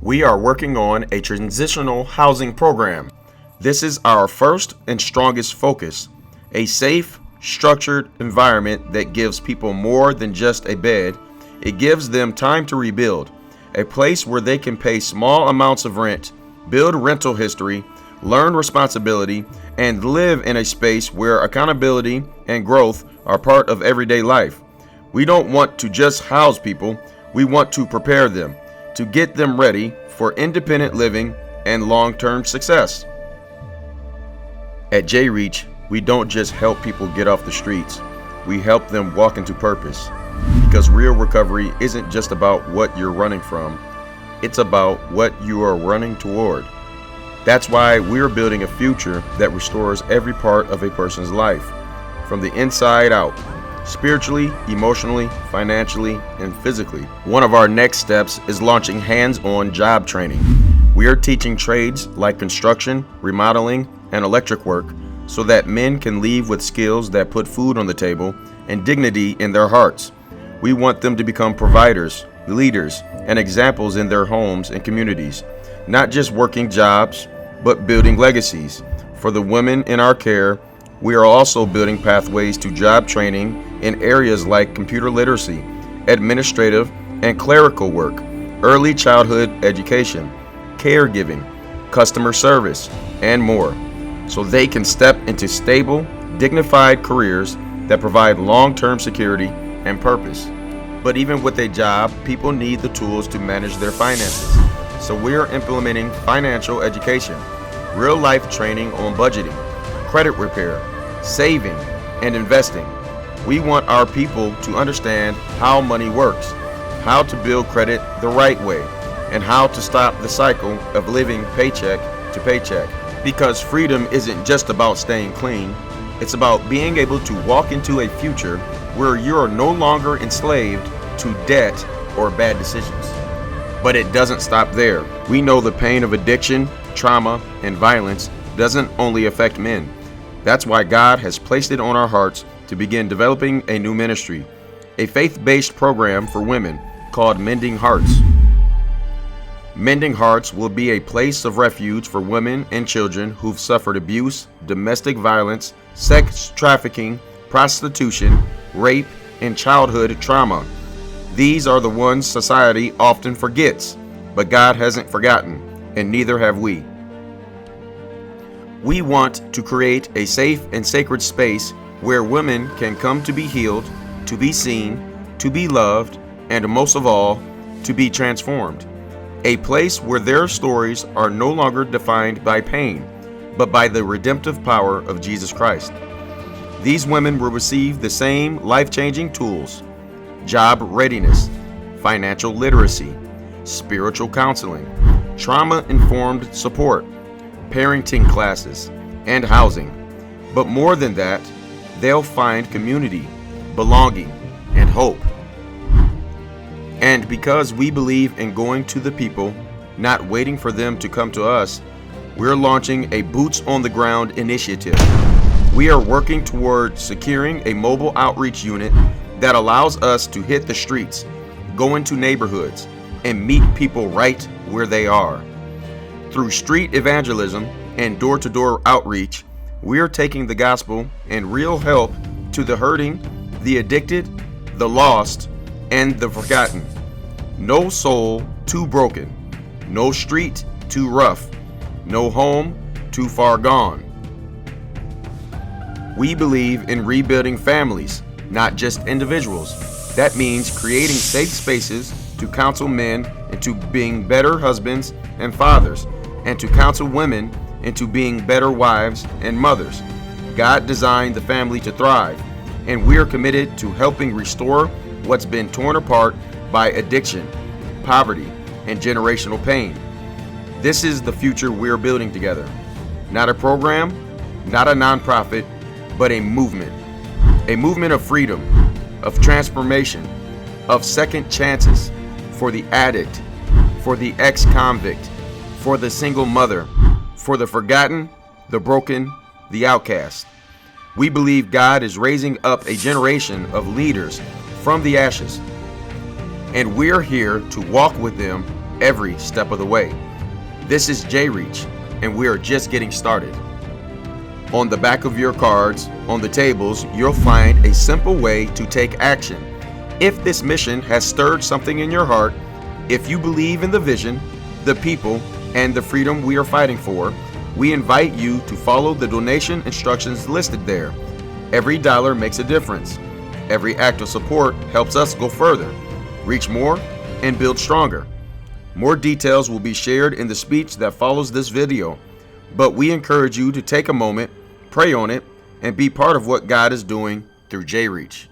We are working on a transitional housing program. This is our first and strongest focus, a safe, structured environment that gives people more than just a bed. It gives them time to rebuild, a place where they can pay small amounts of rent, build rental history, learn responsibility, and live in a space where accountability and growth are part of everyday life. We don't want to just house people, we want to prepare them, to get them ready for independent living and long-term success. At JREACH, we don't just help people get off the streets, we help them walk into purpose. Because real recovery isn't just about what you're running from, it's about what you are running toward. That's why we're building a future that restores every part of a person's life, from the inside out, spiritually, emotionally, financially, and physically. One of our next steps is launching hands-on job training. We are teaching trades like construction, remodeling, and electric work so that men can leave with skills that put food on the table and dignity in their hearts. We want them to become providers, leaders, and examples in their homes and communities, not just working jobs, but building legacies. For the women in our care, we are also building pathways to job training in areas like computer literacy, administrative and clerical work, early childhood education, caregiving, customer service, and more, so they can step into stable, dignified careers that provide long-term security and purpose. But even with a job, people need the tools to manage their finances. So we're implementing financial education, real-life training on budgeting, credit repair, saving, and investing. We want our people to understand how money works, how to build credit the right way, and how to stop the cycle of living paycheck to paycheck. Because freedom isn't just about staying clean, it's about being able to walk into a future where you are no longer enslaved to debt or bad decisions. But it doesn't stop there. We know the pain of addiction, trauma, and violence doesn't only affect men. That's why God has placed it on our hearts to begin developing a new ministry, a faith-based program for women called Mending Hearts. Mending Hearts will be a place of refuge for women and children who've suffered abuse, domestic violence, sex trafficking, prostitution, rape, and childhood trauma. These are the ones society often forgets, but God hasn't forgotten, and neither have we. We want to create a safe and sacred space where women can come to be healed, to be seen, to be loved, and most of all, to be transformed. A place where their stories are no longer defined by pain, but by the redemptive power of Jesus Christ. These women will receive the same life-changing tools: job readiness, financial literacy, spiritual counseling, trauma-informed support, parenting classes, and housing. But more than that, they'll find community, belonging, and hope. And because we believe in going to the people, not waiting for them to come to us, we're launching a Boots on the Ground initiative. We are working toward securing a mobile outreach unit that allows us to hit the streets, go into neighborhoods, and meet people right where they are. Through street evangelism and door-to-door outreach, we are taking the gospel and real help to the hurting, the addicted, the lost, and the forgotten. No soul too broken, no street too rough, no home too far gone. We believe in rebuilding families, not just individuals. That means creating safe spaces to counsel men into being better husbands and fathers, and to counsel women into being better wives and mothers. God designed the family to thrive, and we are committed to helping restore what's been torn apart by addiction, poverty, and generational pain. This is the future we're building together. Not a program, not a nonprofit, but a movement. A movement of freedom, of transformation, of second chances for the addict, for the ex-convict, for the single mother, for the forgotten, the broken, the outcast. We believe God is raising up a generation of leaders from the ashes, and we're here to walk with them, every step of the way. This is JREACH, and we are just getting started. On the back of your cards, on the tables, you'll find a simple way to take action. If this mission has stirred something in your heart, if you believe in the vision, the people, and the freedom we are fighting for, we invite you to follow the donation instructions listed there. Every dollar makes a difference. Every act of support helps us go further, reach more, and build stronger. More details will be shared in the speech that follows this video, but we encourage you to take a moment, pray on it, and be part of what God is doing through JREACH.